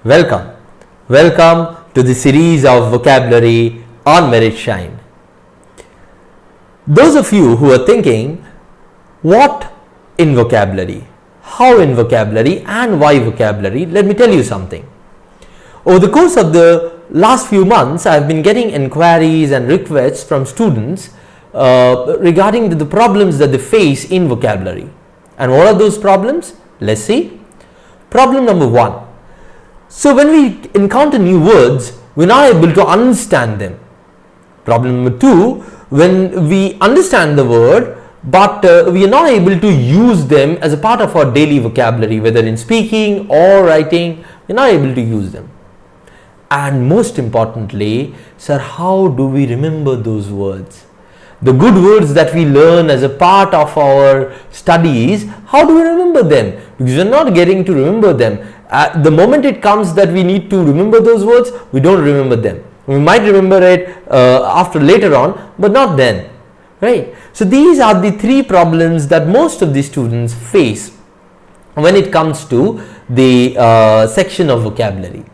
Welcome. Welcome to the series of vocabulary on Merit Shine. Those of you who are thinking, what in vocabulary, how in vocabulary and why vocabulary, let me tell you something. Over the course of the last few months, I have been getting inquiries and requests from students regarding the problems that they face in vocabulary. And what are those problems? Let's see. Problem number 1. So when we encounter new words, we're not able to understand them. Problem number 2, when we understand the word, but we are not able to use them as a part of our daily vocabulary, whether in speaking or writing, we're not able to use them. And most importantly, sir, how do we remember those words? The good words that we learn as a part of our studies, how do we remember them? Because we're not getting to remember them. The moment it comes that we need to remember those words, we don't remember them. We might remember it after later on, but not then, right? So these are the 3 problems that most of the students face when it comes to the section of vocabulary.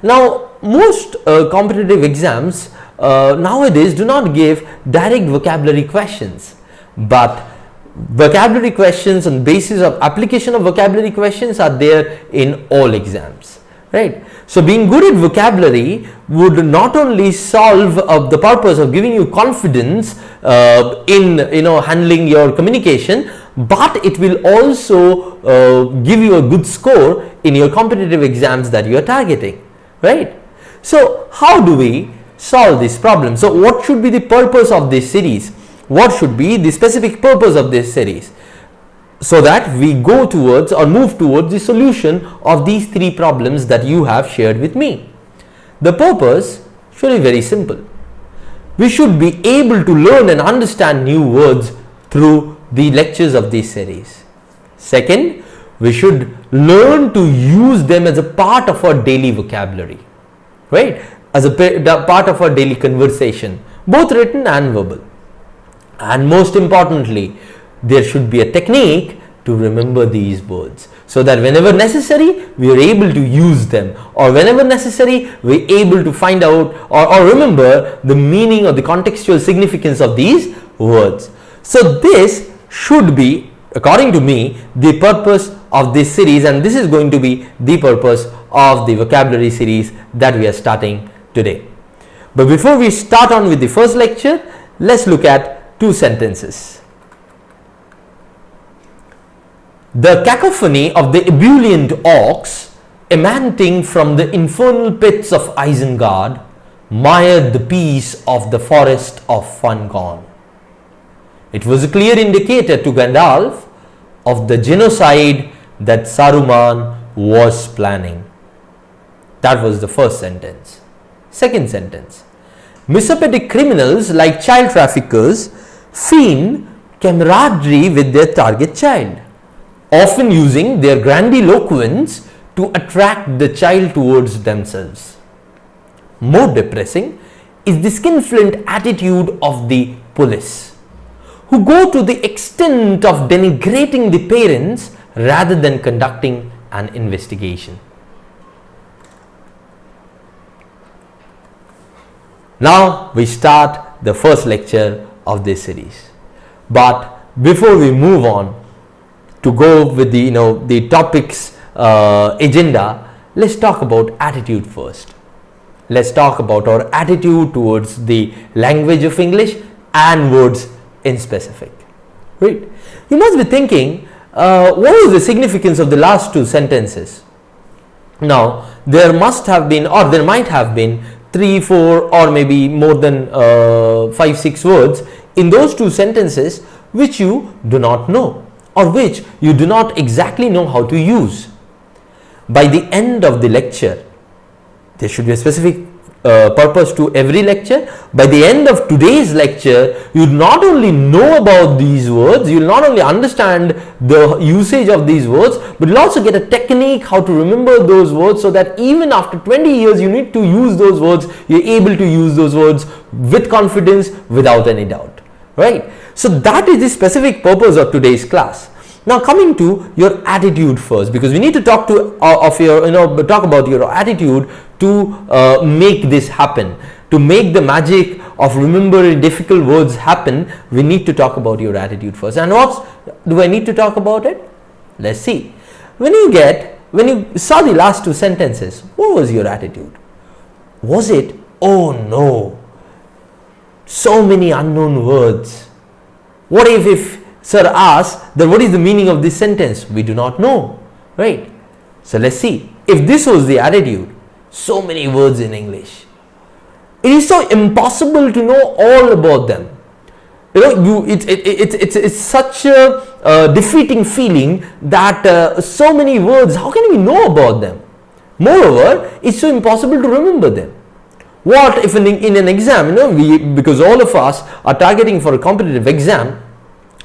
Now, most competitive exams nowadays do not give direct vocabulary questions, but vocabulary questions on the basis of application of vocabulary questions are there in all exams, right? So being good at vocabulary would not only solve the purpose of giving you confidence in handling your communication, but it will also give you a good score in your competitive exams that you are targeting, right? So how do we solve this problem? So what should be the purpose of this series? What should be the specific purpose of this series? So that we go towards or move towards the solution of these 3 problems that you have shared with me. The purpose should be very simple. We should be able to learn and understand new words through the lectures of this series. Second, we should learn to use them as a part of our daily vocabulary, right? As a part of our daily conversation, both written and verbal. And most importantly, there should be a technique to remember these words, so that whenever necessary, we are able to use them, or whenever necessary, we are able to find out or remember the meaning or the contextual significance of these words. So this should be, according to me, the purpose of this series, and this is going to be the purpose of the vocabulary series that we are starting today. But before we start on with the first lecture, let's look at 2 sentences. The cacophony of the ebullient ox emanating from the infernal pits of Isengard mired the peace of the forest of Fungorn. It was a clear indicator to Gandalf of the genocide that Saruman was planning. That was the first sentence. Second sentence. Misopedic criminals like child traffickers feign camaraderie with their target child, often using their grandiloquence to attract the child towards themselves. More depressing is the skinflint attitude of the police, who go to the extent of denigrating the parents rather than conducting an investigation. Now we start the first lecture of this series. But before we move on to go with the topics agenda, let's talk about attitude first. Let's talk about our attitude towards the language of English and words in specific. Right? You must be thinking, what is the significance of the last 2 sentences? Now, there must have been, or there might have been 3, 4 or maybe more than 5, 6 words in those 2 sentences which you do not know, or which you do not exactly know how to use. By the end of the lecture, there should be a specific purpose to every lecture. By the end of today's lecture, you not only know about these words, you will not only understand the usage of these words, but you'll also get a technique how to remember those words, so that even after 20 years you need to use those words, you're able to use those words with confidence, without any doubt, right? So that is the specific purpose of today's class. Now coming to your attitude first, because we need to talk to talk about your attitude to make this happen. To make the magic of remembering difficult words happen, we need to talk about your attitude first. And what do I need to talk about it? Let's see. When you saw the last two sentences, what was your attitude? Was it, oh no, so many unknown words? What if sir asks that what is the meaning of this sentence? We do not know, right? So let's see. If this was the attitude, so many words in English, it is so impossible to know all about them. It's such a defeating feeling that so many words, how can we know about them? Moreover, it's so impossible to remember them. What if in an exam, because all of us are targeting for a competitive exam,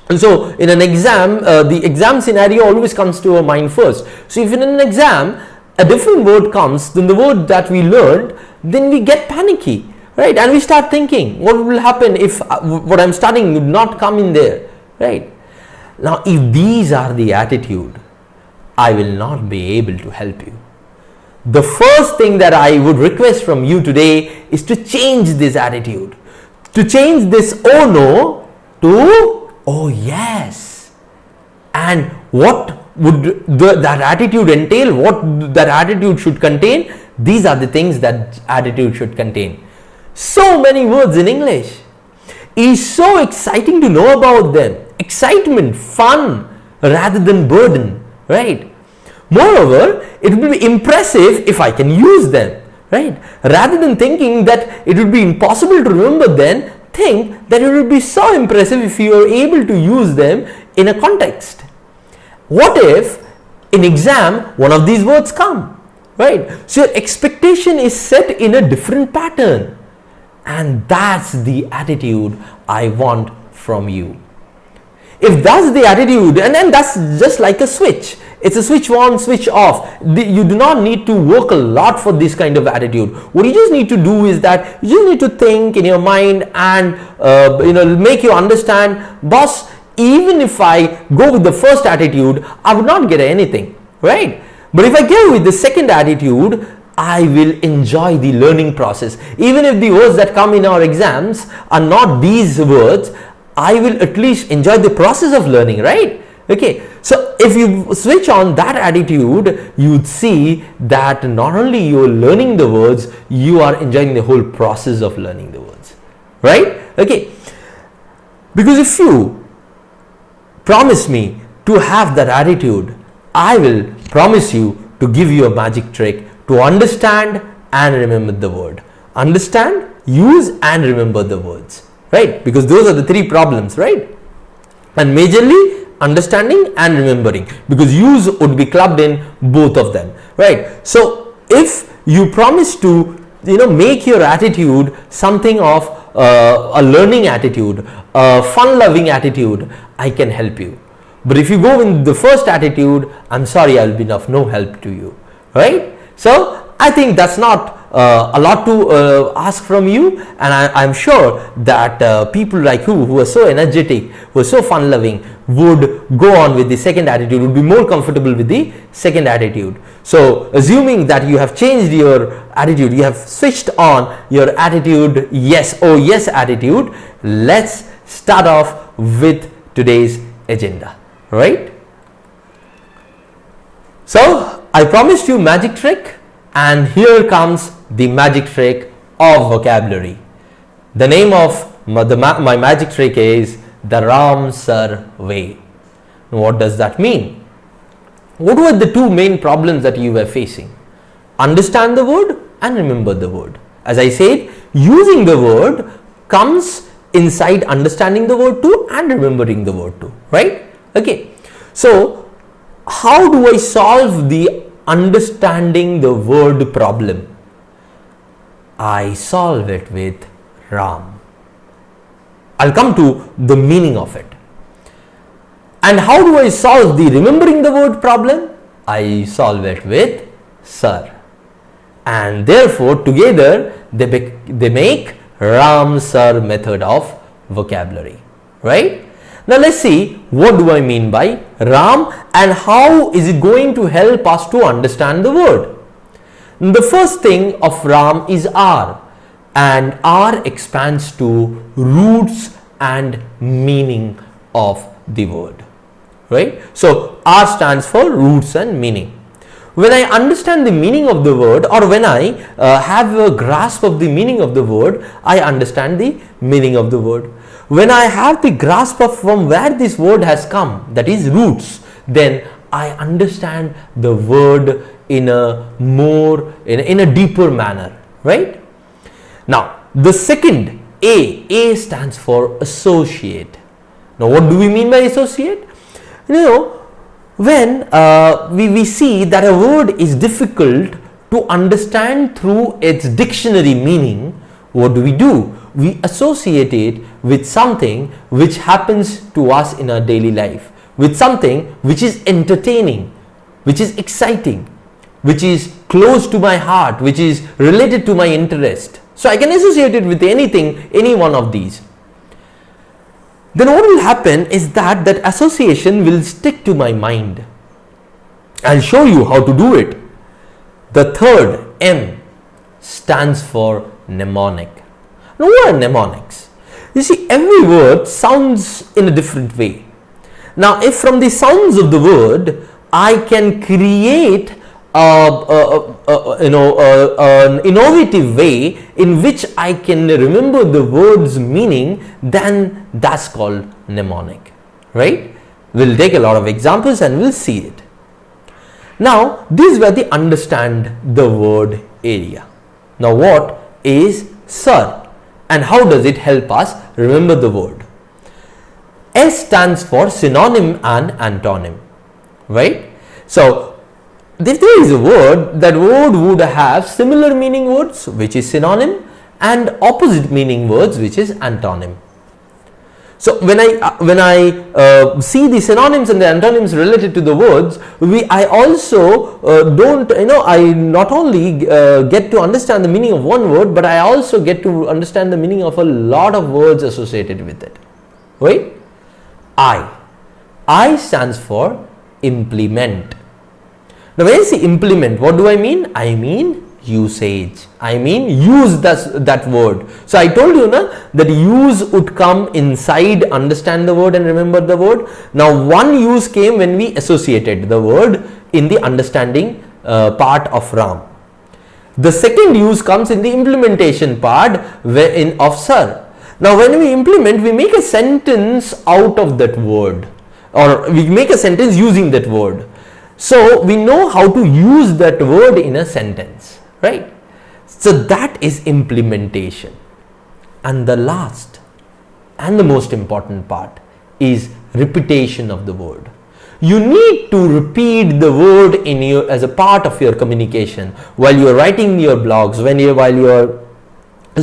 and so in an exam, the exam scenario always comes to our mind first. So if in an exam, a different word comes than the word that we learned, then we get panicky, right? And we start thinking, what will happen if what I'm studying would not come in there, right? Now, if these are the attitude, I will not be able to help you. The first thing that I would request from you today is to change this attitude, to change this oh no to oh yes. And what would that attitude entail? What that attitude should contain? These are the things that attitude should contain. So many words in English. It is so exciting to know about them. Excitement, fun rather than burden, right? Moreover, it will be impressive if I can use them, right? Rather than thinking that it would be impossible to remember them, think that it will be so impressive if you are able to use them in a context. What if in exam one of these words come, right? So your expectation is set in a different pattern, and that's the attitude I want from you. If that's the attitude, and then that's just like a switch. It's a switch on, switch off. You do not need to work a lot for this kind of attitude. What you just need to do is that you just need to think in your mind and make you understand, boss, even if I go with the first attitude, I would not get anything, right? But if I go with the second attitude, I will enjoy the learning process. Even if the words that come in our exams are not these words, I will at least enjoy the process of learning, right? Okay, so if you switch on that attitude, you would see that not only you are learning the words, you are enjoying the whole process of learning the words, right? Okay, because if you promise me to have that attitude, I will promise you to give you a magic trick to understand and remember the word. Understand, use and remember the words, right? Because those are the three problems, right? And majorly understanding and remembering, because use would be clubbed in both of them, right? So if you promise to make your attitude something of a learning attitude, a fun loving attitude, I can help you. But if you go in the first attitude, I'm sorry, I'll be of no help to you, right? So I think that's not a lot to ask from you, and I'm sure that people like you who are so energetic, who are so fun loving, would go on with the second attitude, would be more comfortable with the second attitude. So assuming that you have changed your attitude, you have switched on your attitude, yes, oh yes attitude, let's start off with today's agenda, right? So I promised you magic trick, and here comes the magic trick of vocabulary. The name of my magic trick is the RAMSIR way. What does that mean? What were the two main problems that you were facing? Understand the word and remember the word. As I said, using the word comes inside understanding the word too and remembering the word too, right? Okay, so how do I solve the understanding the word problem? I solve it with RAM. I'll come to the meaning of it. And how do I solve the remembering the word problem? I solve it with SIR. And therefore together they make RAMSIR method of vocabulary, right? Now let's see what do I mean by RAM and how is it going to help us to understand the word. The first thing of RAM is R, and R expands to roots and meaning of the word, right? So R stands for roots and meaning. When I understand the meaning of the word, or when I have a grasp of the meaning of the word, I understand the meaning of the word. When I have the grasp of from where this word has come, that is roots, then I understand the word in a in a deeper manner, right? Now the second A stands for associate. Now what do we mean by associate? You know, when we see that a word is difficult to understand through its dictionary meaning, what do? We associate it with something which happens to us in our daily life, with something which is entertaining, which is exciting, which is close to my heart, which is related to my interest. So I can associate it with anything, any one of these. Then what will happen is that association will stick to my mind. I'll show you how to do it. The third M stands for mnemonic. Now what are mnemonics? You see, every word sounds in a different way. Now if from the sounds of the word I can create an innovative way in which I can remember the word's meaning, then that's called mnemonic, right? We'll take a lot of examples and we'll see it. Now this is where the understand the word area. Now what is SIR and how does it help us remember the word? S stands for synonym and antonym, right? So if there is a word, that word would have similar meaning words, which is synonym, and opposite meaning words, which is antonym. So when I see the synonyms and the antonyms related to the words, I also I not only get to understand the meaning of one word, but I also get to understand the meaning of a lot of words associated with it, right? I stands for implement. Now when I say implement, what do I mean? I mean usage. I mean use that word. So I told you that use would come inside understand the word and remember the word. Now one use came when we associated the word in the understanding part of RAM. The second use comes in the implementation part of SIR. Now when we implement, we make a sentence out of that word, or we make a sentence using that word. So we know how to use that word in a sentence, right? So that is implementation. And the last and the most important part is repetition of the word. You need to repeat the word as a part of your communication while you are writing your blogs, while you are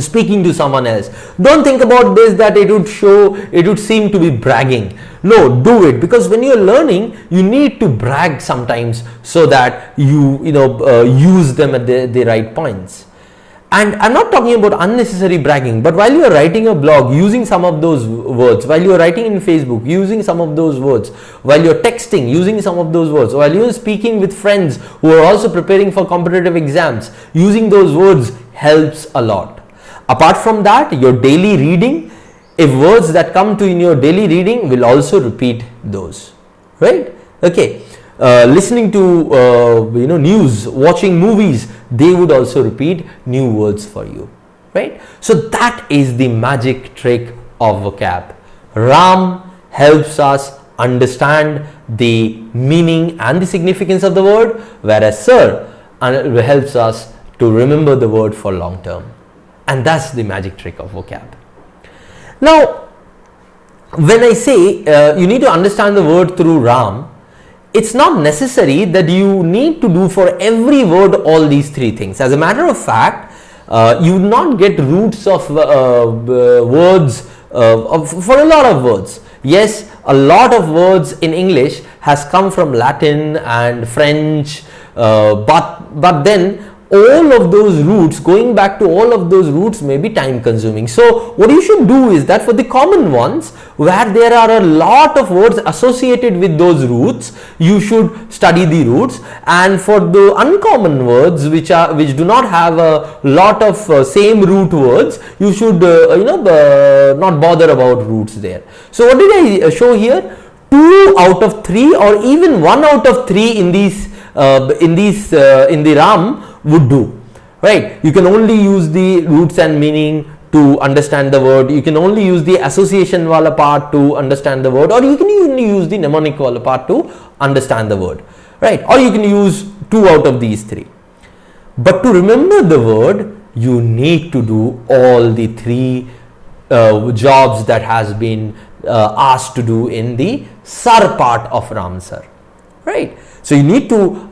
speaking to someone else. Don't think about this that it would seem to be bragging. No, do it, because when you are learning, you need to brag sometimes so that you use them at the right points. And I'm not talking about unnecessary bragging, but while you are writing a blog, using some of those words, while you are writing in Facebook, using some of those words, while you're texting, using some of those words, while you're speaking with friends who are also preparing for competitive exams, using those words helps a lot. Apart from that, your daily reading, if words that come to in your daily reading will also repeat those, right? Okay, listening to news, watching movies, they would also repeat new words for you, right? So that is the magic trick of vocab. RAM helps us understand the meaning and the significance of the word, whereas SIR helps us to remember the word for long term. And that's the magic trick of vocab. Now, when I say you need to understand the word through RAM, it's not necessary that you need to do for every word all these three things. As a matter of fact, you will not get roots of words for a lot of words. Yes, a lot of words in English has come from Latin and French, but then all of those roots, going back to all of those roots may be time consuming. So what you should do is that for the common ones where there are a lot of words associated with those roots, you should study the roots, and for the uncommon words which do not have a lot of same root words, you should not bother about roots there. So what did I show here? 2 out of 3 or even 1 out of 3 in the RAM would do, right? You can only use the roots and meaning to understand the word. You can only use the association wala part to understand the word, or you can only use the mnemonic wala part to understand the word, right? Or you can use 2 out of these 3. But to remember the word, you need to do all the 3 jobs that has been asked to do in the SAR part of RAMSIR, right? So you need to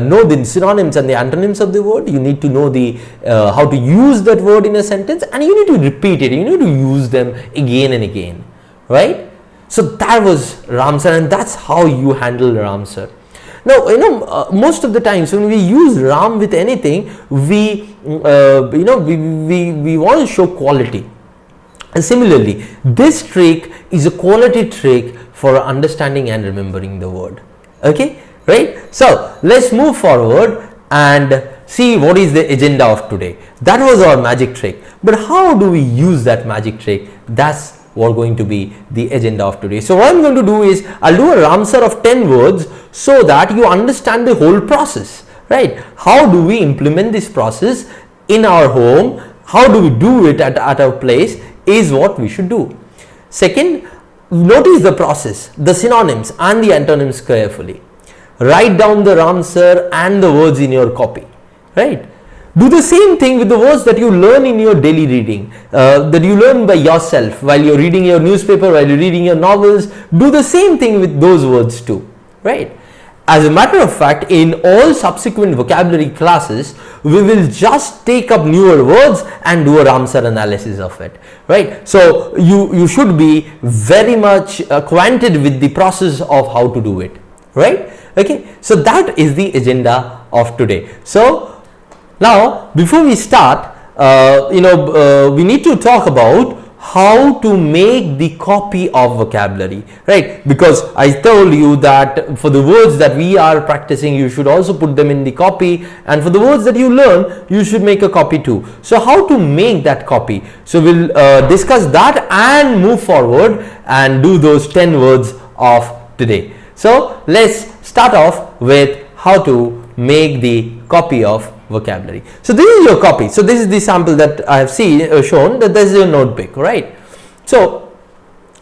know the synonyms and the antonyms of the word. You need to know the how to use that word in a sentence, and you need to repeat it. You need to use them again and again, right? So that was RAMSIR, and that's how you handle RAMSIR. Now, most of the times when we use RAM with anything, we want to show quality. And similarly, this trick is a quality trick for understanding and remembering the word. Okay, right? So let's move forward and see what is the agenda of today. That was our magic trick. But how do we use that magic trick? That's what going to be the agenda of today. So what I'm going to do is I'll do a RAMSIR of 10 words so that you understand the whole process, right? How do we implement this process in our home? How do we do it at our place is what we should do. Second, notice the process, the synonyms and the antonyms carefully. Write down the RAMSIR and the words in your copy, right? Do the same thing with the words that you learn in your daily reading, that you learn by yourself while you're reading your newspaper, while you're reading your novels. Do the same thing with those words too, right? As a matter of fact, in all subsequent vocabulary classes, we will just take up newer words and do a RAMSIR analysis of it, right? So you should be very much acquainted with the process of how to do it, right? Okay, so that is the agenda of today. So now before we start, we need to talk about how to make the copy of vocabulary, right? Because I told you that for the words that we are practicing, you should also put them in the copy, and for the words that you learn, you should make a copy too. So how to make that copy? So we'll discuss that and move forward and do those 10 words of today. So let's start off with how to make the copy of vocabulary. So this is your copy. So this is the sample that I have shown, that this is your notebook, right? So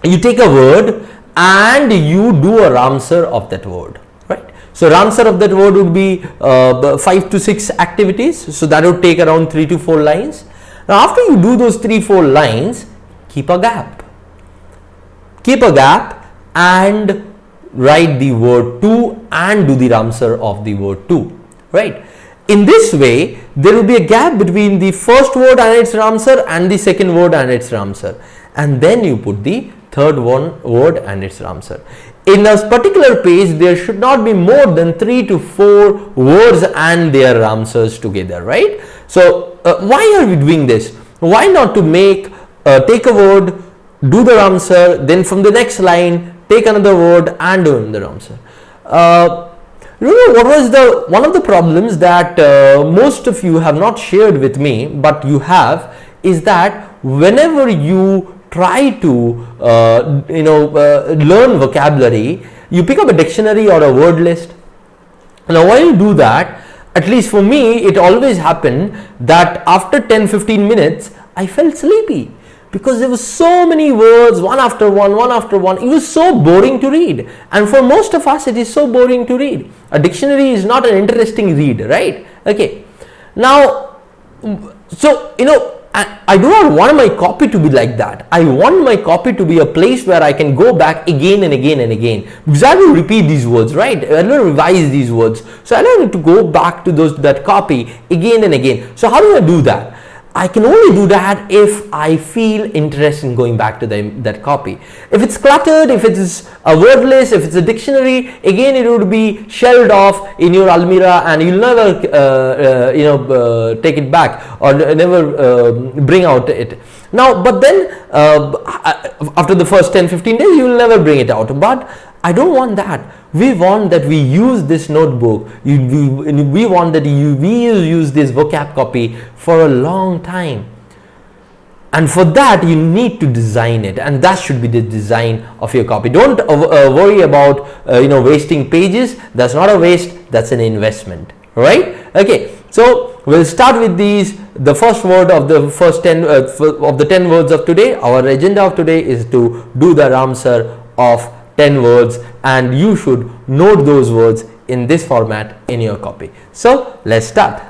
you take a word and you do a RAMSIR of that word, right? So RAMSIR of that word would be 5 to 6 activities. So that would take around 3 to 4 lines. Now after you do those 3-4 lines, keep a gap. Keep a gap and write the word to and do the RAMSIR of the word to, right? In this way, there will be a gap between the first word and its RAMSIR and the second word and its RAMSIR, and then you put the third word and its RAMSIR. In a particular page, there should not be more than 3 to 4 words and their RAMSIRs together, right? So why are we doing this? Why not to take a word, do the RAMSIR, then from the next line take another word and do the RAMSIR? What was one of the problems that most of you have not shared with me, but you have, is that whenever you try to learn vocabulary, you pick up a dictionary or a word list. Now while you do that, at least for me, it always happened that after 10-15 minutes I felt sleepy, because there were so many words, one after one. It was so boring to read, and for most of us it is so boring to read. A dictionary is not an interesting read, right? Okay, now so I do not want my copy to be like that. I want my copy to be a place where I can go back again and again and again, because I will repeat these words, right? I will revise these words, so I don't need to go back to that copy again and again. So how do I do that? I can only do that if I feel interest in going back to that copy. If it's cluttered, if it is a word list, if it's a dictionary, again it would be shelved off in your almirah and you'll never take it back or never bring out it. Now, but then after the first 10-15 days you will never bring it out. But I don't want that. We want that we use this notebook, we want that we use this vocab copy for a long time, and for that you need to design it, and that should be the design of your copy. Don't worry about wasting pages. That's not a waste, that's an investment, right? Okay, so we'll start with the first word of the first 10 of the 10 words of today. Our agenda of today is to do the RAMSIR of 10 words, and you should note those words in this format in your copy. So let's start.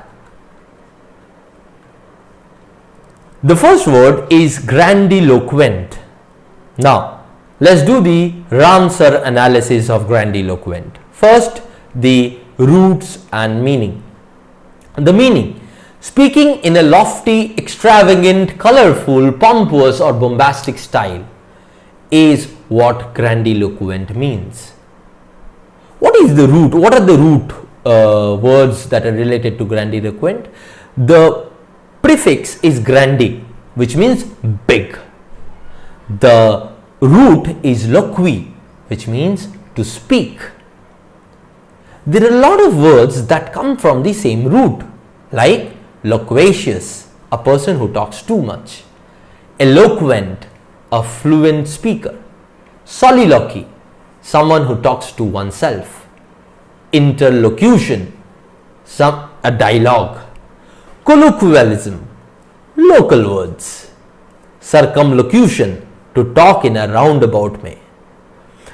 The first word is grandiloquent. Now let's do the RAMSIR analysis of grandiloquent. First, the roots and meaning. The meaning: speaking in a lofty, extravagant, colorful, pompous or bombastic style is what grandiloquent means. What is the root? What are the root words that are related to grandiloquent? The prefix is grandi, which means big. The root is loqui, which means to speak. There are a lot of words that come from the same root, like loquacious, a person who talks too much; eloquent, a fluent speaker; soliloquy, someone who talks to oneself; interlocution, a dialogue; colloquialism, local words; circumlocution, to talk in a roundabout way.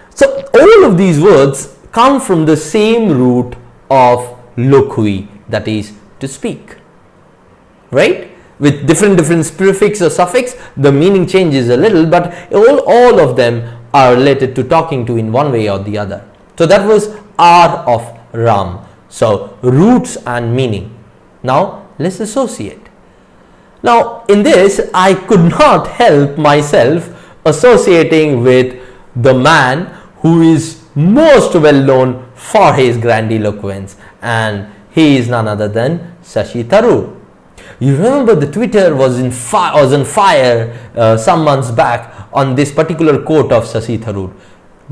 So all of these words come from the same root of loqui, that is to speak, right? With different prefix or suffix, the meaning changes a little, but all of them are related to talking to in one way or the other. So that was R of Ram. So roots and meaning. Now let's associate. Now in this, I could not help myself associating with the man who is most well known for his grandiloquence, and he is none other than Shashi Tharoor. You remember the Twitter was on fire some months back on this particular quote of Shashi Tharoor.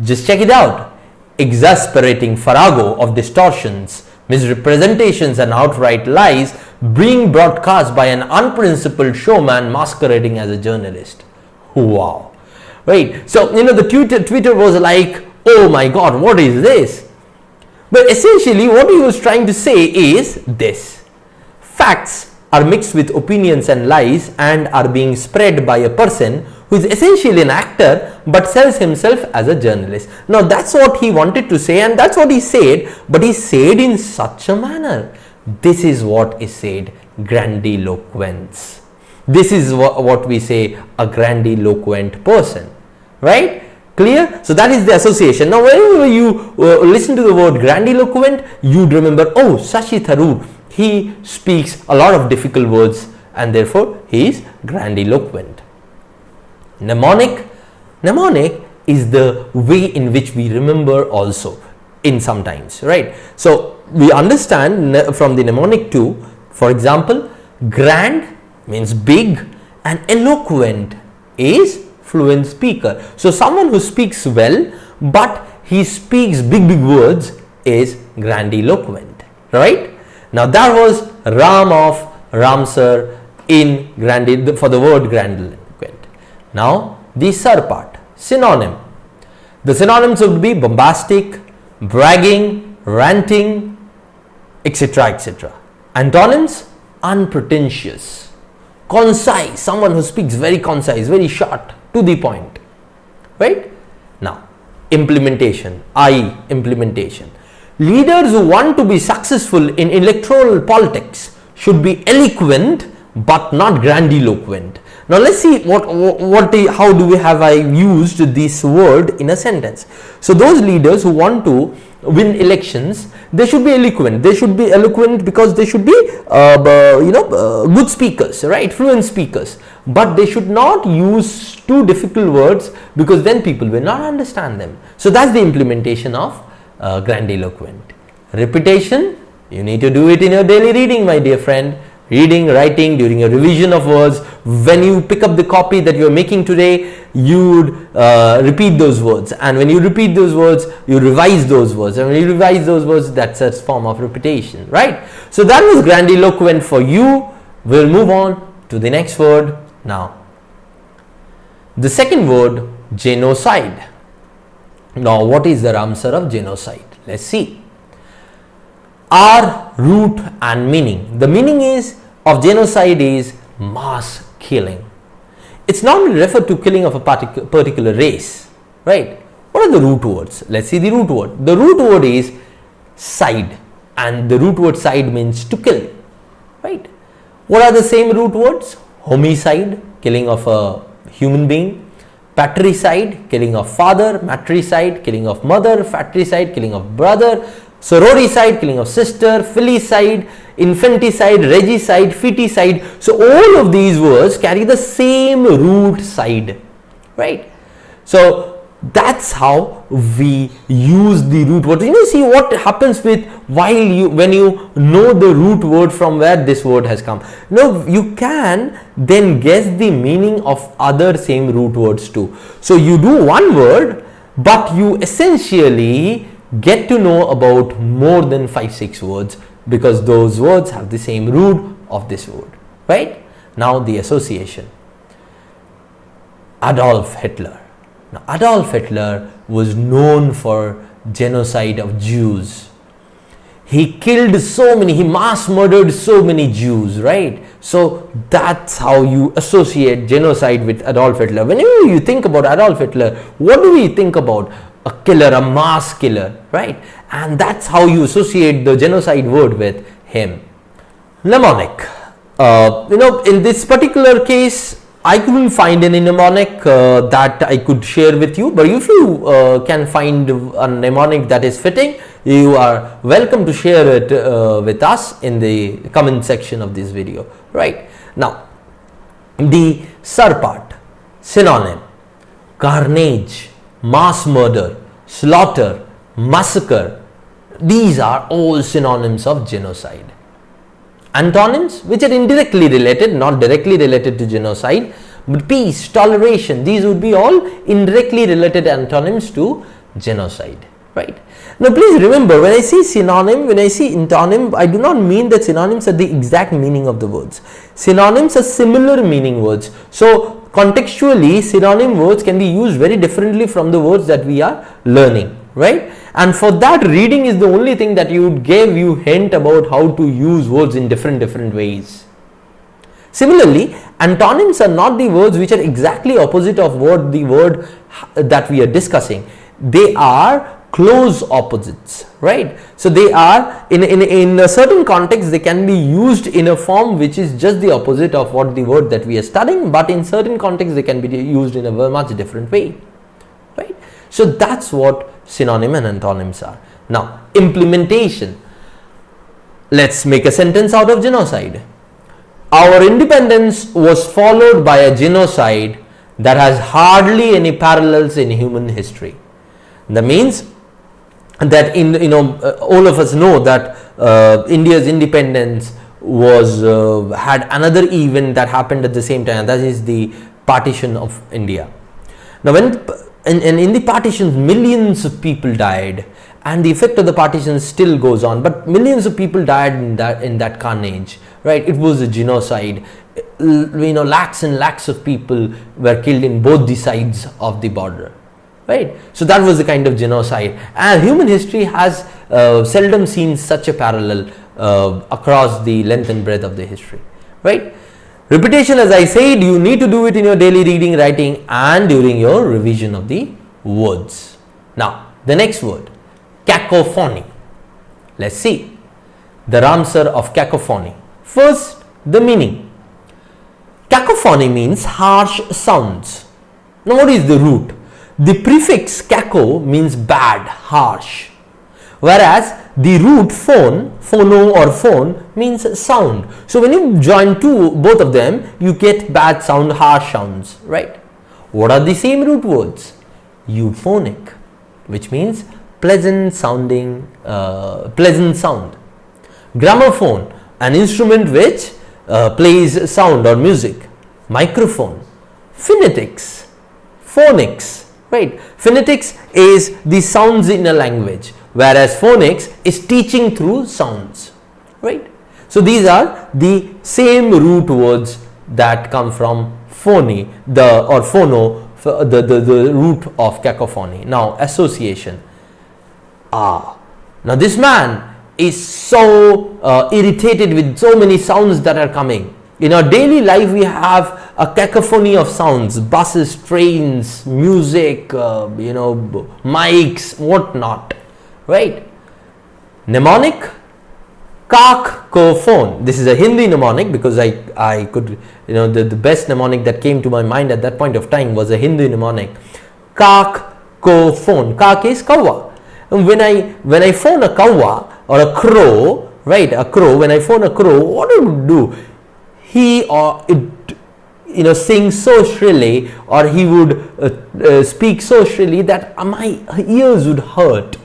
Just check it out. Exasperating farrago of distortions, misrepresentations and outright lies being broadcast by an unprincipled showman masquerading as a journalist. Wow. Right. So, the Twitter was like, oh my God, what is this? But essentially what he was trying to say is this: facts are mixed with opinions and lies and are being spread by a person who is essentially an actor but sells himself as a journalist. Now that's what he wanted to say, and that's what he said, but he said in such a manner. This is what is said, grandiloquence. This is what we say, a grandiloquent person, right? Clear? So that is the association. Now whenever you listen to the word grandiloquent, you'd remember, oh, Shashi Tharoor, he speaks a lot of difficult words and therefore he is grandiloquent. Mnemonic. Mnemonic is the way in which we remember also in sometimes, right? So we understand from the mnemonic too. For example, grand means big and eloquent is fluent speaker. So someone who speaks well but he speaks big words is grandiloquent, right? Now that was Ram of RAMSIR in for the word grandiloquent. Now the sir part, synonym. The synonyms would be bombastic, bragging, ranting, etc., etc. Antonyms: unpretentious, concise, someone who speaks very concise, very short, to the point, right? Now implementation, implementation. Leaders who want to be successful in electoral politics should be eloquent but not grandiloquent. Now let's see how do we have I used this word in a sentence. So those leaders who want to win elections, they should be eloquent. They should be eloquent because they should be good speakers, right, fluent speakers, but they should not use too difficult words because then people will not understand them. So that's the implementation of grandiloquent. Repetition, you need to do it in your daily reading, my dear friend. Reading, writing, during a revision of words, when you pick up the copy that you are making today, you would repeat those words, and when you repeat those words, you revise those words, and when you revise those words, that's a form of repetition, right? So that was grandiloquent for you. We'll move on to the next word now. The second word, genocide. Now, what is the RAMSIR of genocide? Let's see. R, root and meaning. The meaning of genocide is mass killing. It's normally referred to killing of a particular race, right? What are the root words? Let's see the root word. The root word is side, and the root word side means to kill, right? What are the same root words? Homicide, killing of a human being. Patricide, killing of father. Matricide, killing of mother. Fratricide, killing of brother. Sororicide, killing of sister. Filicide, infanticide, regicide, feticide. So all of these words carry the same root side, right? So that's how we use the root word. See what happens with when you know the root word from where this word has come. Now you can then guess the meaning of other same root words too. So you do one word, but you essentially get to know about more than 5-6 words because those words have the same root of this word, right? Now the association. Adolf Hitler. Now Adolf Hitler was known for genocide of Jews. He killed so many, he mass murdered so many Jews, right? So that's how you associate genocide with Adolf Hitler. Whenever you think about Adolf Hitler, what do we think about? A killer, a mass killer, right? And that's how you associate the genocide word with him. Mnemonic. In this particular case, I couldn't find any mnemonic that I could share with you, but if you can find a mnemonic that is fitting, you are welcome to share it with us in the comment section of this video, right? Now, the SIR part, synonym, carnage, mass murder, slaughter, massacre, these are all synonyms of genocide. Antonyms, which are indirectly related, not directly related to genocide, but peace, toleration, these would be all indirectly related antonyms to genocide, right? Now please remember, when I say synonym, when I say antonym, I do not mean that synonyms are the exact meaning of the words. Synonyms are similar meaning words. So contextually, synonym words can be used very differently from the words that we are learning, right? And for that, reading is the only thing that would give you hint about how to use words in different ways. Similarly, antonyms are not the words which are exactly opposite of what the word that we are discussing. They are close opposites, right? So they are in a certain context, they can be used in a form which is just the opposite of what the word that we are studying, but in certain contexts they can be used in a very much different way, right? So that's what synonym and antonyms are. Now, implementation. Let's make a sentence out of genocide. Our independence was followed by a genocide that has hardly any parallels in human history. That means that all of us know that India's independence was had another event that happened at the same time, and that is the partition of India. Now in the partitions, millions of people died, and the effect of the partition still goes on, but millions of people died in that carnage, right? It was a genocide. Lakhs and lakhs of people were killed in both the sides of the border, right? So that was the kind of genocide, and human history has seldom seen such a parallel across the length and breadth of the history, right? Repetition, as I said, you need to do it in your daily reading, writing, and during your revision of the words. Now, the next word, cacophony. Let's see the RAMSIR of cacophony. First, the meaning. Cacophony means harsh sounds. Now, what is the root? The prefix caco means bad, harsh. Whereas the root phone, phono or phone means sound. So when you join both of them, you get bad sound, harsh sounds, right? What are the same root words? Euphonic, which means pleasant sounding, pleasant sound. Gramophone, an instrument which plays sound or music. Microphone. Phonetics, phonics, right? Phonetics is the sounds in a language, whereas phonics is teaching through sounds, right? So these are the same root words that come from phony, or phono, the root of cacophony. Now association. Now this man is so irritated with so many sounds that are coming. In our daily life we have a cacophony of sounds, buses, trains, music, mics, whatnot, right? Mnemonic, cacophone. This is a Hindi mnemonic because I could, the best mnemonic that came to my mind at that point of time was a Hindi mnemonic. Cacophone. Kak is kawa. When I phone a kawa or a crow, right? A crow. When I phone a crow, what do you do? He or it, sings so shrilly, or he would speak so shrilly that my ears would hurt.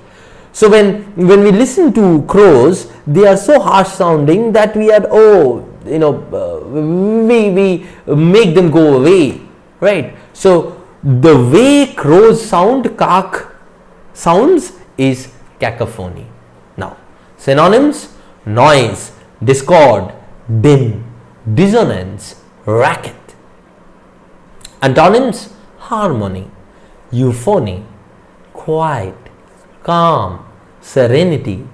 So when we listen to crows, they are so harsh sounding that we make them go away, right? So the way crows sound, kak sounds, is cacophony. Now synonyms: noise, discord, din, dissonance, racket. Antonyms: harmony, euphony, quiet, calm, serenity,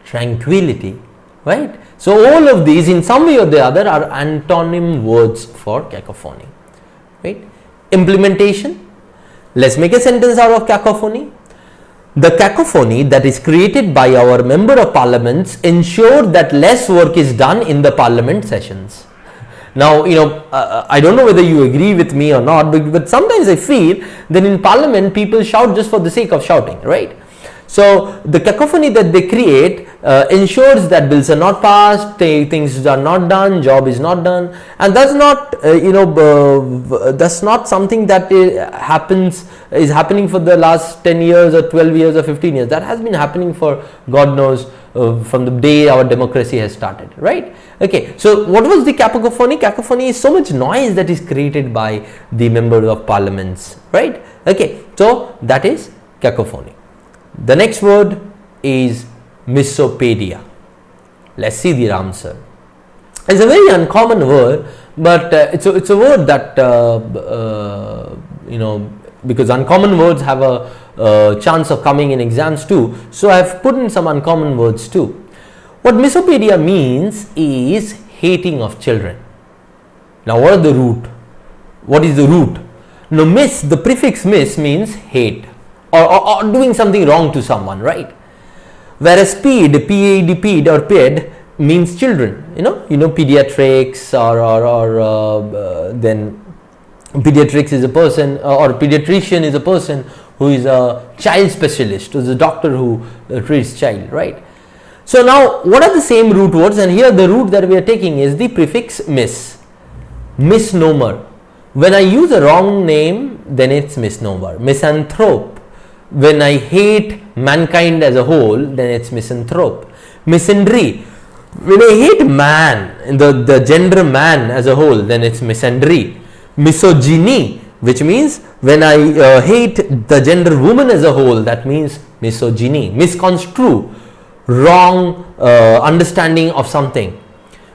tranquility, right? So all of these in some way or the other are antonym words for cacophony, right? Implementation. Let's make a sentence out of cacophony. The cacophony that is created by our member of parliaments ensure that less work is done in the parliament sessions. Now, I don't know whether you agree with me or not, but sometimes I feel that in parliament people shout just for the sake of shouting, right? So the cacophony that they create ensures that bills are not passed, things are not done, job is not done, and that's not that's not something that is happening for the last 10 years or 12 years or 15 years. That has been happening for God knows from the day our democracy has started, right? Okay, so what was the cacophony? Cacophony is so much noise that is created by the members of parliaments, right? Okay, so that is cacophony. The next word is MISOPEDIA. Let's see the RAMSIR. It's a very uncommon word, but it's a word that because uncommon words have a chance of coming in exams too. So I have put in some uncommon words too. What MISOPEDIA means is hating of children. Now what are the root? What is the root? Now the prefix mis means hate. Or doing something wrong to someone, right? Whereas ped or ped means children, pediatrics or then pediatrics is a person, or pediatrician is a person who is a child specialist, who is a doctor who treats child, right? So now what are the same root words? And here the root that we are taking is the prefix mis. Misnomer. When I use a wrong name, then it's misnomer. Misanthrope. When I hate mankind as a whole, then it's misanthrope. Misandry. When I hate man, the gender man as a whole, then it's misandry. Misogyny, which means when I hate the gender woman as a whole, that means misogyny. Misconstrue, wrong understanding of something.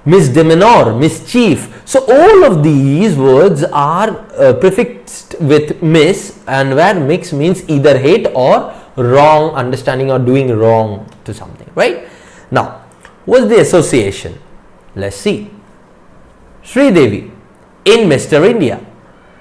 Misdemeanor, mischief. So all of these words are prefixed with mis, and where mix means either hate or wrong understanding or doing wrong to something, right? Now what's the association? Let's see. Sridevi in Mr. India.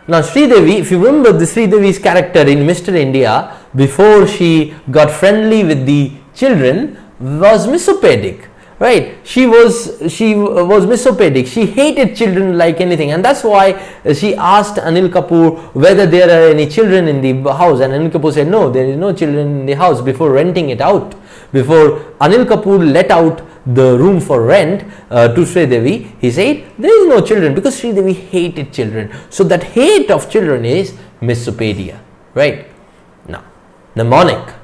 Now Sridevi, if you remember the Sridevi's character in Mr. India, before she got friendly with the children, was misopedic, right? She was misopedic. She hated children like anything, and that's why she asked Anil Kapoor whether there are any children in the house, and Anil Kapoor said no, there is no children in the house, before renting it out, before Anil Kapoor let out the room for rent to Sri Devi, he said there is no children because Sri Devi hated children. So that hate of children is misopedia, right? Now, mnemonic,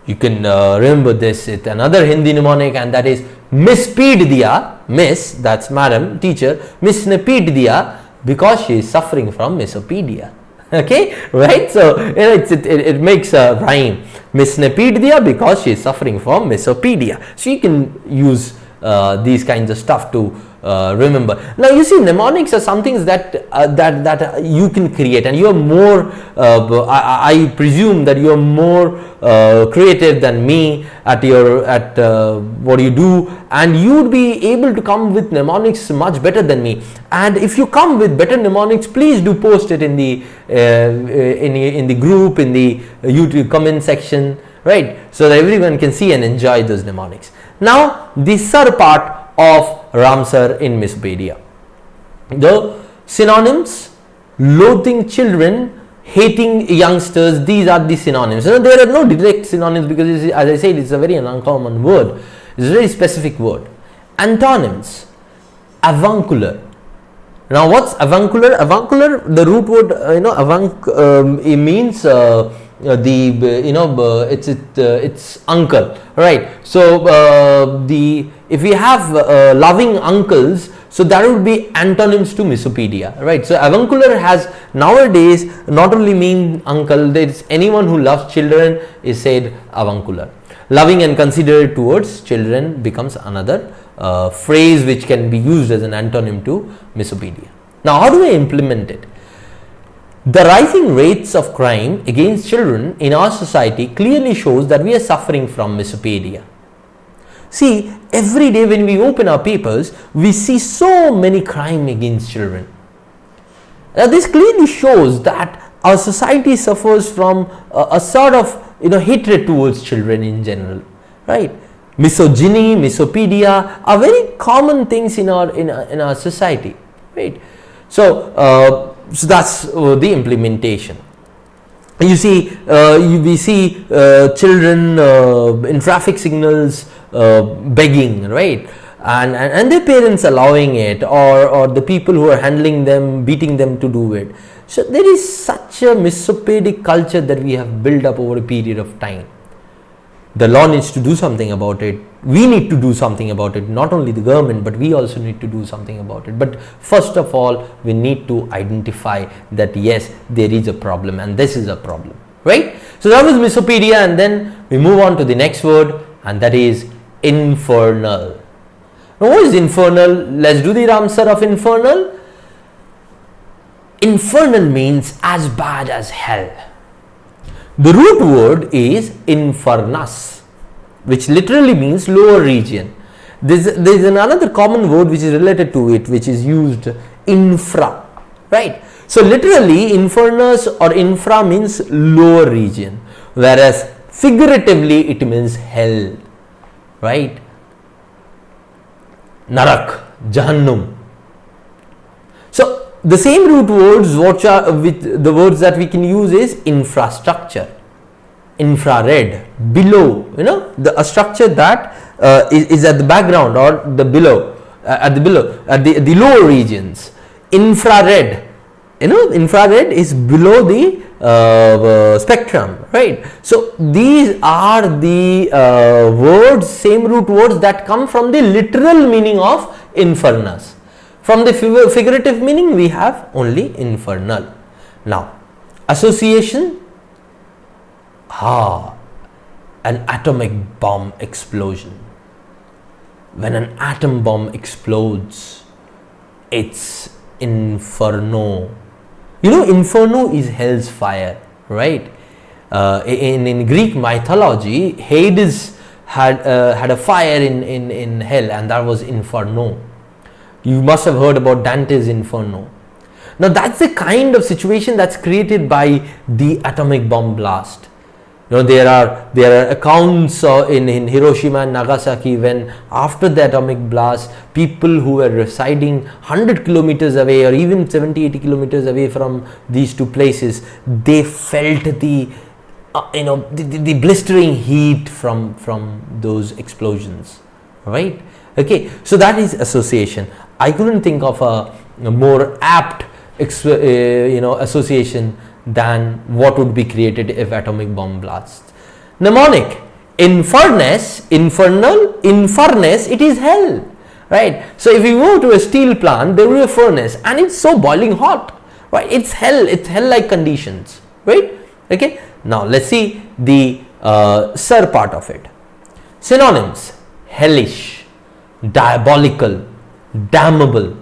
you can remember this, it's another Hindi mnemonic, and that is MISOPEDIA, Miss, that's madam, teacher, MISOPEDIA, because she is suffering from misopedia. Okay, right? So it makes a rhyme. MISOPEDIA because she is suffering from misopedia. So you can use these kinds of stuff to remember. Now you see, mnemonics are some things that that you can create, and you are more. I presume that you are more creative than me at what you do, and you would be able to come with mnemonics much better than me. And if you come with better mnemonics, please do post it in the group, in the YouTube comment section, right? So that everyone can see and enjoy those mnemonics. Now the SIR part of RAMSIR in misopedia. The synonyms: loathing children, hating youngsters. These are the synonyms. There are no direct synonyms because, as I said, it's a very uncommon word. It's a very specific word. Antonyms: avuncular. Now, what's avuncular? Avuncular, the root word, it means it's uncle, right? So if we have loving uncles, so that would be antonyms to misopedia, right? So avuncular has nowadays not only mean uncle, there is anyone who loves children is said avuncular. Loving and considerate towards children becomes another phrase which can be used as an antonym to misopedia. Now, how do I implement it? The rising rates of crime against children in our society clearly shows that we are suffering from misopedia. See, every day when we open our papers, we see so many crime against children. Now, this clearly shows that our society suffers from a sort of hatred towards children in general, right? Misogyny, misopedia are very common things in our society, right? So that's the implementation. You see, we see children in traffic signals begging, right? And their parents allowing it, or the people who are handling them, beating them to do it. So there is such a misopedic culture that we have built up over a period of time. The law needs to do something about it. We need to do something about it. Not only the government, but we also need to do something about it. But first of all, we need to identify that yes, there is a problem, and this is a problem, right? So that was misopedia, and then we move on to the next word, and that is infernal. Now, what is infernal? Let's do the RAMSIR of infernal. Infernal means as bad as hell. The root word is infernus, which literally means lower region. There is another common word which is related to it, which is used, infra, right? So literally infernus or infra means lower region, whereas figuratively it means hell, right? Narak, Jahannam. So the same root words with the words that we can use is infrastructure, infrared, below, a structure that is at the background or the below, at the lower regions. Infrared, infrared is below the spectrum, right? So these are the words, same root words that come from the literal meaning of infernus. From the figurative meaning, we have only infernal. Now, association, an atomic bomb explosion. When an atom bomb explodes, it's inferno. Inferno is hell's fire, right? In Greek mythology, Hades had a fire in hell, and that was inferno. You must have heard about Dante's Inferno. Now that's the kind of situation that's created by the atomic bomb blast. There are accounts in Hiroshima and Nagasaki when after the atomic blast, people who were residing 100 kilometers away or even 70-80 kilometers away from these two places, they felt the the blistering heat from those explosions, right? Okay, so that is association. I couldn't think of a more apt association than what would be created if atomic bomb blasts. Mnemonic: in furnace, infernal, in furnace, it is hell, right? So if you go to a steel plant, there will be a furnace and it's so boiling hot, right? It's hell, it's hell-like conditions, right? Okay, now let's see the sir part of it. Synonyms: hellish, diabolical, damnable.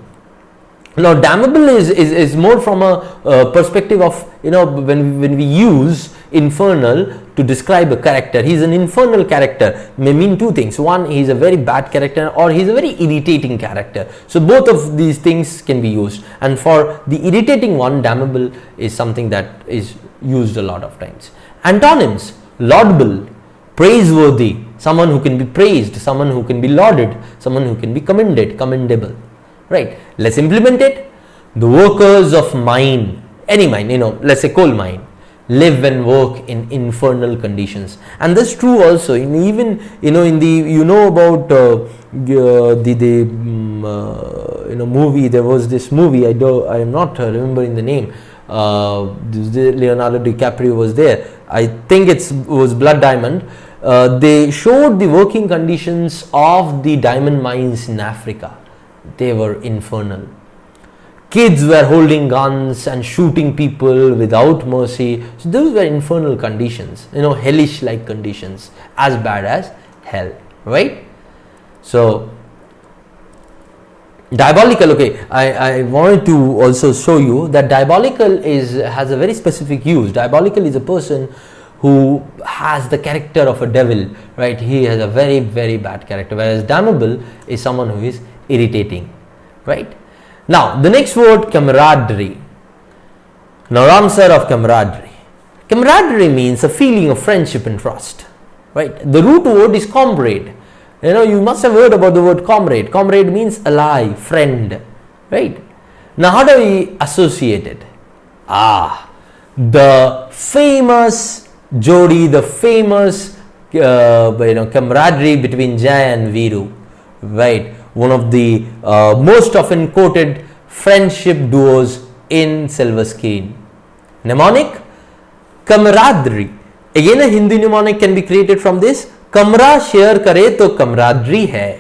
Now damnable is more from a perspective of, when we use infernal to describe a character. He is an infernal character, may mean two things. One, he is a very bad character, or he is a very irritating character. So both of these things can be used, and for the irritating one, damnable is something that is used a lot of times. Antonyms: laudable, praiseworthy, someone who can be praised, someone who can be lauded, someone who can be commended, commendable, right? Let's implement it. The workers of mine, any mine, let's say coal mine, live and work in infernal conditions. And that's true also in even in the about the movie. There was this movie, I am not remembering the name. Leonardo DiCaprio was there. I think it was Blood Diamond. They showed the working conditions of the diamond mines in Africa. They were infernal. Kids were holding guns and shooting people without mercy. So those were infernal conditions, hellish like conditions, as bad as hell, right? So diabolical, okay, I wanted to also show you that diabolical has a very specific use. Diabolical is a person who has the character of a devil, right? He has a very, very bad character, whereas damnable is someone who is irritating, right? Now the next word, camaraderie. Now RAMSIR of camaraderie. Camaraderie means a feeling of friendship and trust, right? The root word is comrade. You must have heard about the word comrade. Comrade means ally, friend, right? Now how do we associate it? The famous Jodi, the famous camaraderie between Jay and Viru, right? One of the most often quoted friendship duos in silver screen. Mnemonic: camaraderie. Again a Hindi mnemonic can be created from this. कमरा share करे तो कमरादरी है.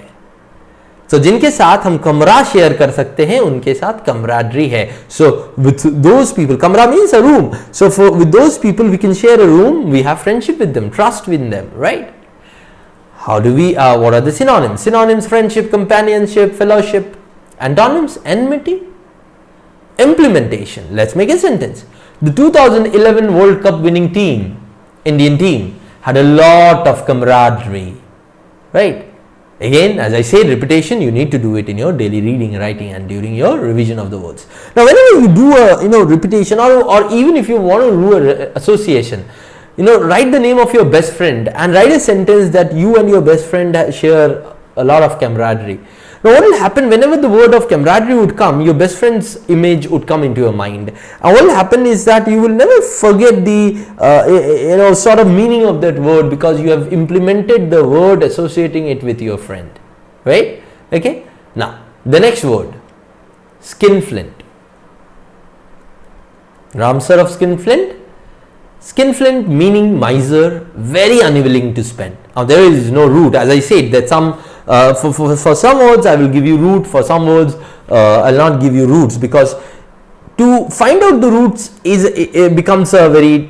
So जिनके साथ हम कमरा share कर सकते हैं उनके साथ camaraderie है. So with those people, कमरा means a room. So with those people we can share a room, we have friendship with them, trust with them, right? How do we, what are the synonyms? Synonyms: friendship, companionship, fellowship. Antonyms: enmity, implementation. Let's make a sentence. The 2011 World Cup winning team, Indian team, had a lot of camaraderie, right? Again, as I said, repetition, you need to do it in your daily reading, writing, and during your revision of the words. Now, whenever you do a repetition, or even if you want to do a association, write the name of your best friend and write a sentence that you and your best friend share a lot of camaraderie. Now what will happen whenever the word of camaraderie would come, your best friend's image would come into your mind, and what will happen is that you will never forget the sort of meaning of that word, because you have implemented the word associating it with your friend, right? Okay, now the next word, skinflint. RAMSIR of skinflint. Skinflint meaning miser, very unwilling to spend. Now there is no root, as I said, that some for some words I will give you root, for some words I'll not give you roots, because to find out the roots it becomes a very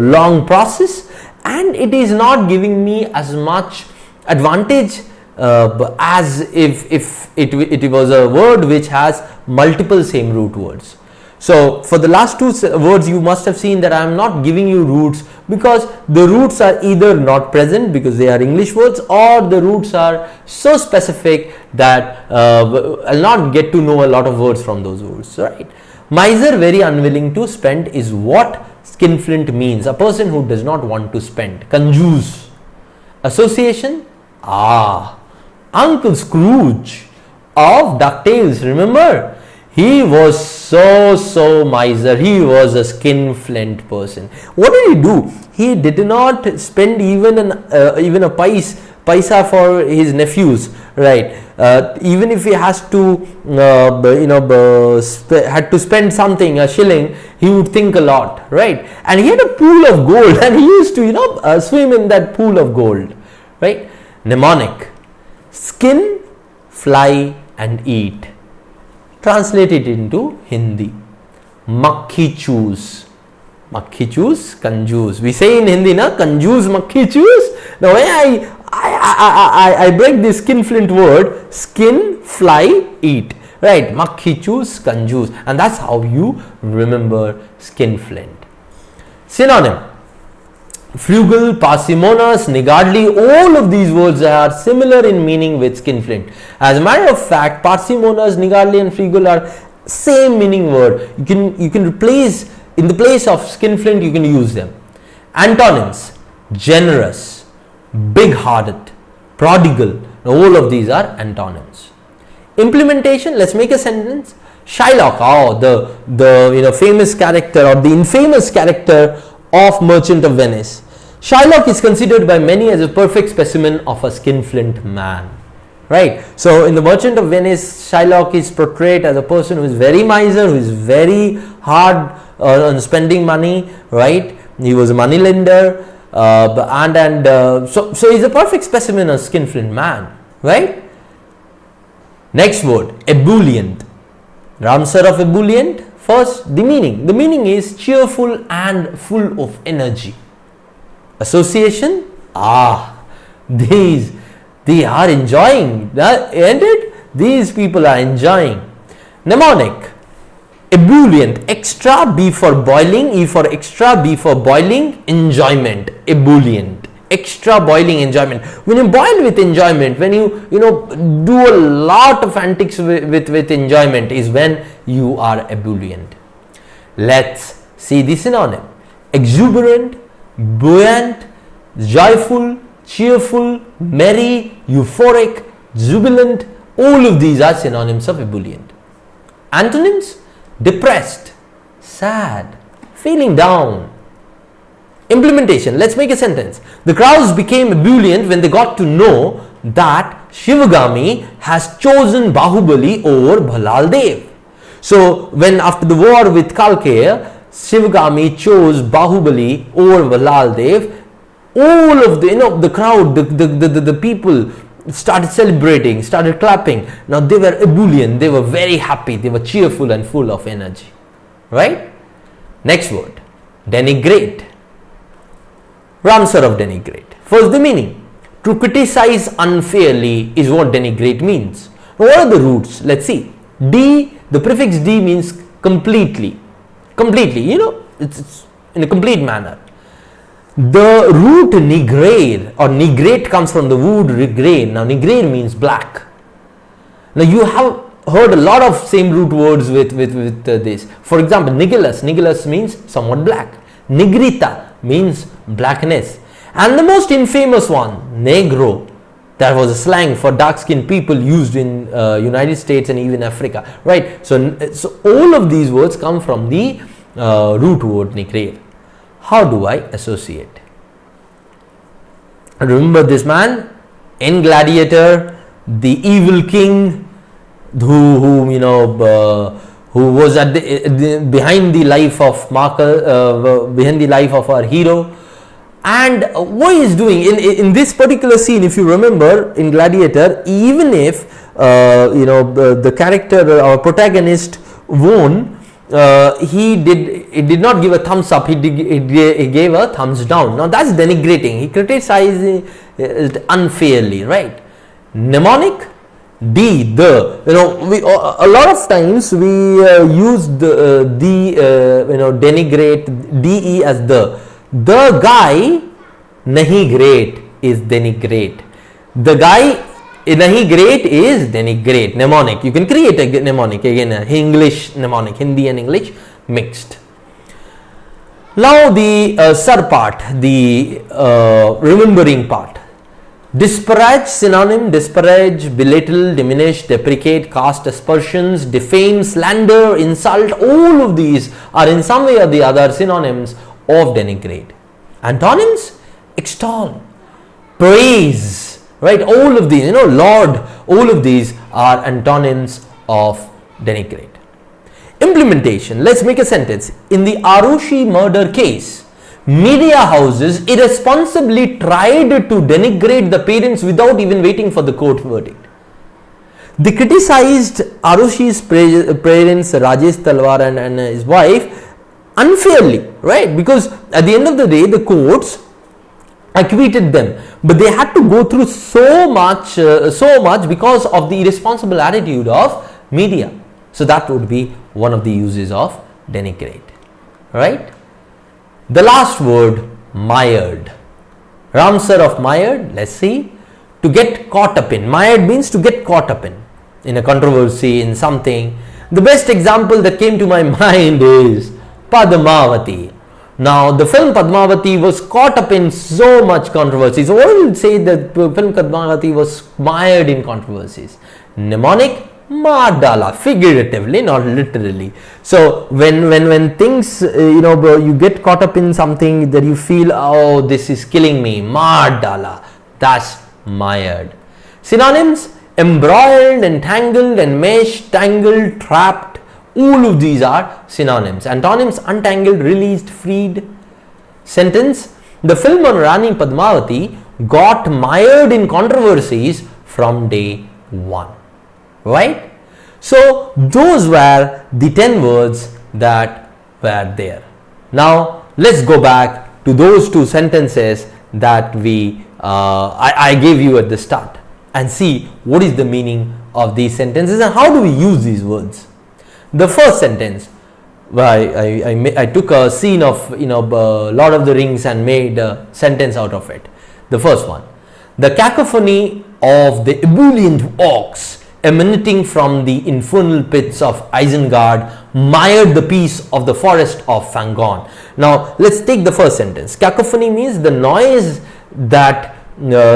long process, and it is not giving me as much advantage as if it was a word which has multiple same root words. So for the last two words you must have seen that I am not giving you roots, because the roots are either not present because they are English words, or the roots are so specific that I'll not get to know a lot of words from those words, right? Miser, very unwilling to spend, is what skinflint means, a person who does not want to spend. Conjuse. Association, Uncle Scrooge of DuckTales, remember? He was so miser. He was a skinflint person. What did he do? He did not spend even a paisa for his nephews, right? Even if he has to had to spend something, a shilling, he would think a lot, right? And he had a pool of gold, and he used to swim in that pool of gold, right? Mnemonic: skin, fly and eat. Translate it into Hindi: makhi choose. Makhi choose, kanjoos. We say in Hindi, na, kanjoos makhi choose. Now when I break this skinflint word, skin, fly, eat, right? Makhi choose, kanjoos, and that's how you remember skinflint. Synonym: frugal, parsimonious, niggardly. All of these words are similar in meaning with skinflint. As a matter of fact, parsimonious, niggardly and frugal are same meaning word. You can replace, in the place of skinflint, you can use them. Antonyms: generous, big-hearted, prodigal. All of these are antonyms. Implementation: let's make a sentence. Shylock, the famous character or the infamous character of Merchant of Venice. Shylock is considered by many as a perfect specimen of a skinflint man, right? So in the Merchant of Venice, Shylock is portrayed as a person who is very miser, who is very hard on spending money, right? He was a moneylender, so he's a perfect specimen of skinflint man, right? Next word: ebullient. RAMSIR of ebullient. First, the meaning. The meaning is cheerful and full of energy. Association: they are enjoying, isn't it? These people are enjoying. Mnemonic: ebullient. Extra, B for boiling, E for extra, B for boiling, enjoyment. Ebullient. Extra boiling enjoyment. When you boil with enjoyment, when you do a lot of antics with enjoyment, is when you are ebullient. Let's see the synonym: exuberant, buoyant, joyful, cheerful, merry, euphoric, jubilant. All of these are synonyms of ebullient. Antonyms: depressed, sad, feeling down. Implementation: let's make a sentence. The crowds became ebullient when they got to know that Shivagami has chosen Bahubali over Bhalal Dev. So when after the war with Kalkeya, Shivagami chose Bahubali over Bhalal Dev, all of the crowd, the people started celebrating, started clapping. Now they were ebullient, they were very happy, they were cheerful and full of energy, right? Next word: denigrate. RAMSIR of denigrate. First, the meaning. To criticize unfairly is what denigrate means. Now, what are the roots? Let's see. D, the prefix D means completely. Completely, it's in a complete manner. The root nigrare or nigrate comes from the word nigrare. Now, nigrare means black. Now, you have heard a lot of same root words with this. For example, nigillus. Nigillus means somewhat black. Nigrita means blackness. And the most infamous one, negro, that was a slang for dark-skinned people used in United States and even Africa, right? So all of these words come from the root word nigrare. How do I associate? Remember this man in Gladiator, the evil king who was at behind the life of behind the life of our hero. And what he is doing in this particular scene, if you remember in Gladiator, even if the character, our protagonist, won, he did not give a thumbs up. He gave a thumbs down. Now that's denigrating. He criticized it unfairly, right? Mnemonic: D, the. A lot of times we use the denigrate, de as the. The guy nahi great is denigrate. The guy nahi great is denigrate. Mnemonic. You can create a mnemonic again. English mnemonic, Hindi and English mixed. Now the sir part, the remembering part. Disparage, synonym, disparage, belittle, diminish, deprecate, cast aspersions, defame, slander, insult, all of these are in some way or the other synonyms of denigrate. Antonyms, extol, praise, right? All of these, Lord, all of these are antonyms of denigrate. Implementation, let's make a sentence. In the Arushi murder case, media houses irresponsibly tried to denigrate the parents without even waiting for the court verdict. They criticized Arushi's parents, Rajesh Talwar and his wife, unfairly, right? Because at the end of the day, the courts acquitted them, but they had to go through so much because of the irresponsible attitude of media. So that would be one of the uses of denigrate, right? The last word, mired. RAMSIR of mired, let's see. To get caught up in. Mired means to get caught up in a controversy, in something. The best example that came to my mind is Padmavati. Now, the film Padmavati was caught up in so much controversy. So, what will say that film Padmavati was mired in controversies? Mnemonic, Mardala, figuratively, not literally. So when things, you get caught up in something that you feel, oh, this is killing me, Mardala, that's mired. Synonyms, embroiled, entangled, enmeshed, tangled, trapped, all of these are synonyms. Antonyms, untangled, released, freed. Sentence, the film on Rani Padmavati got mired in controversies from day one. Right? So those were the 10 words that were there. Now let's go back to those two sentences that I gave you at the start and see what is the meaning of these sentences and how do we use these words. The first sentence, I took a scene of Lord of the Rings and made a sentence out of it. The first one, the cacophony of the ebullient ox emanating from the infernal pits of Isengard mired the peace of the forest of Fangon. Now let's take the first sentence. Cacophony means the noise that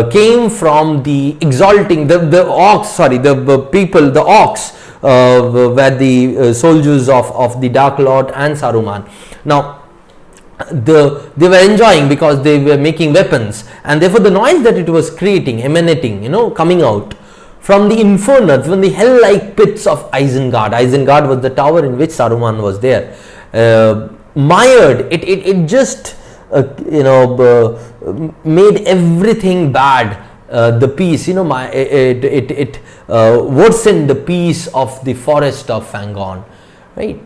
came from the exalting, the ox, were the soldiers of the Dark Lord and Saruman. Now they were enjoying because they were making weapons, and therefore the noise that it was creating, emanating, coming out from the infernal, from the hell-like pits of Isengard. Isengard was the tower in which Saruman was there. Mired, it just made everything bad. The peace, it worsened the peace of the forest of Fangon. Right?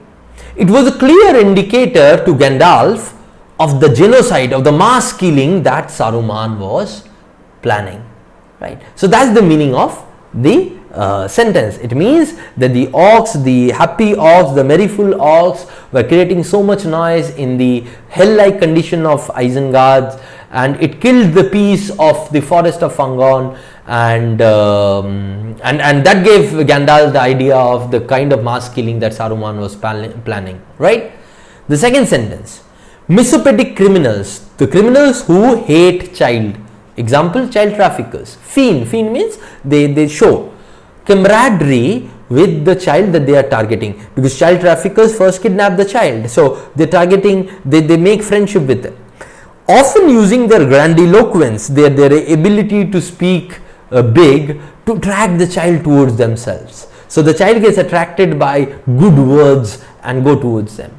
It was a clear indicator to Gandalf of the genocide, of the mass killing that Saruman was planning. Right? So that's the meaning of the sentence. It means that the ox, the happy ox, the merriful ox were creating so much noise in the hell-like condition of Isengard, and it killed the peace of the forest of Fangon, and that gave Gandalf the idea of the kind of mass killing that Saruman was planning. Right? The second sentence, misopedic criminals, the criminals who hate child. Example, child traffickers. Fiend means they show camaraderie with the child that they are targeting, because child traffickers first kidnap the child, so they're targeting, they make friendship with them, often using their grandiloquence, their ability to speak big, to drag the child towards themselves. So the child gets attracted by good words and go towards them.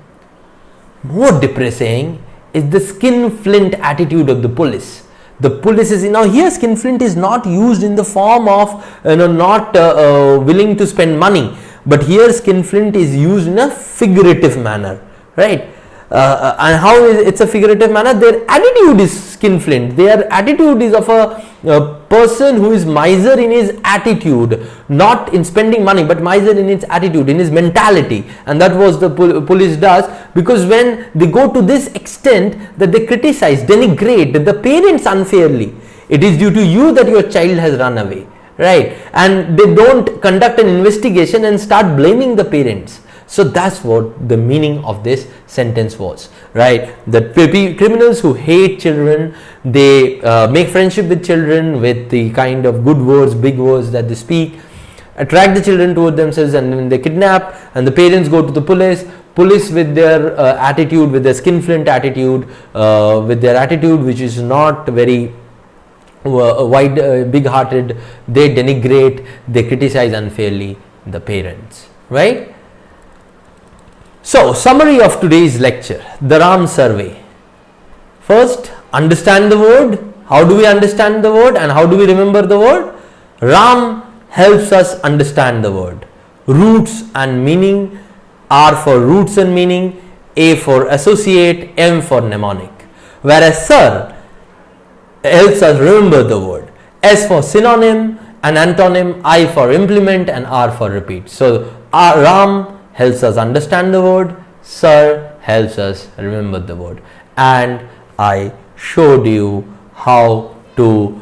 More depressing is the skinflint attitude of the police. The police is, now here skinflint is not used in the form of not willing to spend money, but here skinflint is used in a figurative manner, right? And how is it's a figurative manner? Their attitude is skinflint. Their attitude is of a person who is miser in his attitude, not in spending money, but miser in his attitude, in his mentality. And that was the police does, because when they go to this extent that they criticize, denigrate the parents unfairly, it is due to you that your child has run away, right? And they don't conduct an investigation and start blaming the parents. So that's what the meaning of this sentence was, right? The criminals who hate children, they make friendship with children with the kind of good words, big words that they speak, attract the children toward themselves, and then they kidnap, and the parents go to the police with their attitude, with their skinflint attitude, with their attitude which is not very big hearted. They denigrate, they criticize unfairly the parents, right? So, summary of today's lecture, the RAM survey. First, understand the word. How do we understand the word and how do we remember the word? RAM helps us understand the word. Roots and meaning, R for roots and meaning, A for associate, M for mnemonic. Whereas SIR helps us remember the word. S for synonym and antonym, I for implement, and R for repeat. So, RAM helps us understand the word, SIR helps us remember the word, and I showed you how to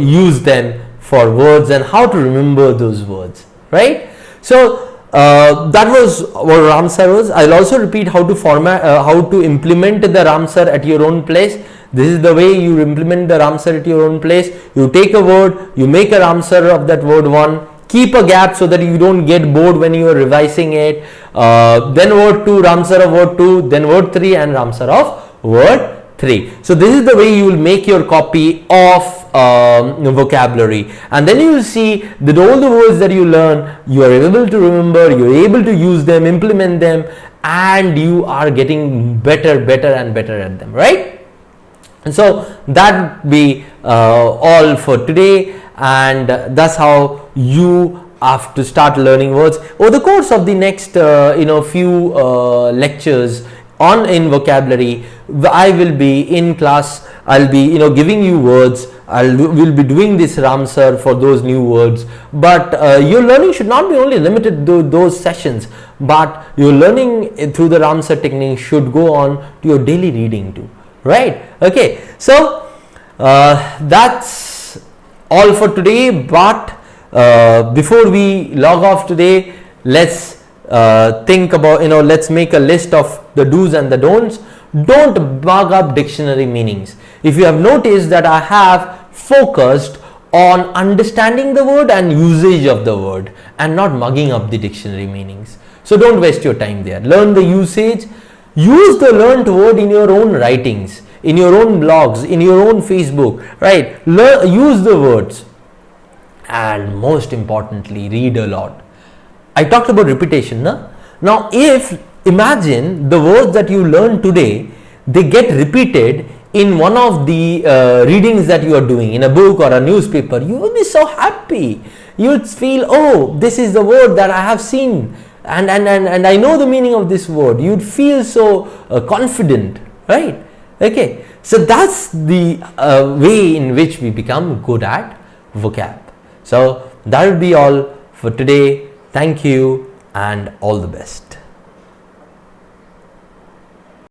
use them for words and how to remember those words, right? So that was what RAMSIR was. I'll also repeat how to how to implement the RAMSIR at your own place. This is the way you implement the RAMSIR at your own place. You take a word, you make a RAMSIR of that word 1. Keep a gap so that you don't get bored when you are revising it. Then word 2, RAMSIR of word 2, then word 3, and RAMSIR of word 3. So this is the way you will make your copy of vocabulary, and then you will see that all the words that you learn, you are able to remember, you are able to use them, implement them, and you are getting better and better at them, right? And so that would be all for today, and that's how you have to start learning words over the course of the next few lectures in vocabulary. I will be in class, I'll be giving you words, we'll be doing this RAMSIR for those new words, but your learning should not be only limited to those sessions, but your learning through the RAMSIR technique should go on to your daily reading too, right? Okay, so that's all for today, but before we log off today, let's think about, let's make a list of the do's and the don'ts. Don't mug up dictionary meanings. If you have noticed that I have focused on understanding the word and usage of the word and not mugging up the dictionary meanings. So don't waste your time there. Learn the usage. Use the learnt word in your own writings, in your own blogs, in your own Facebook, right? Use the words. And most importantly, read a lot. I talked about repetition. Now, imagine the words that you learn today, they get repeated in one of the readings that you are doing in a book or a newspaper. You will be so happy. You would feel, oh, this is the word that I have seen, and I know the meaning of this word. You'd feel so confident, right? Okay, so that's the way in which we become good at vocab. So that will be all for today. Thank you and all the best.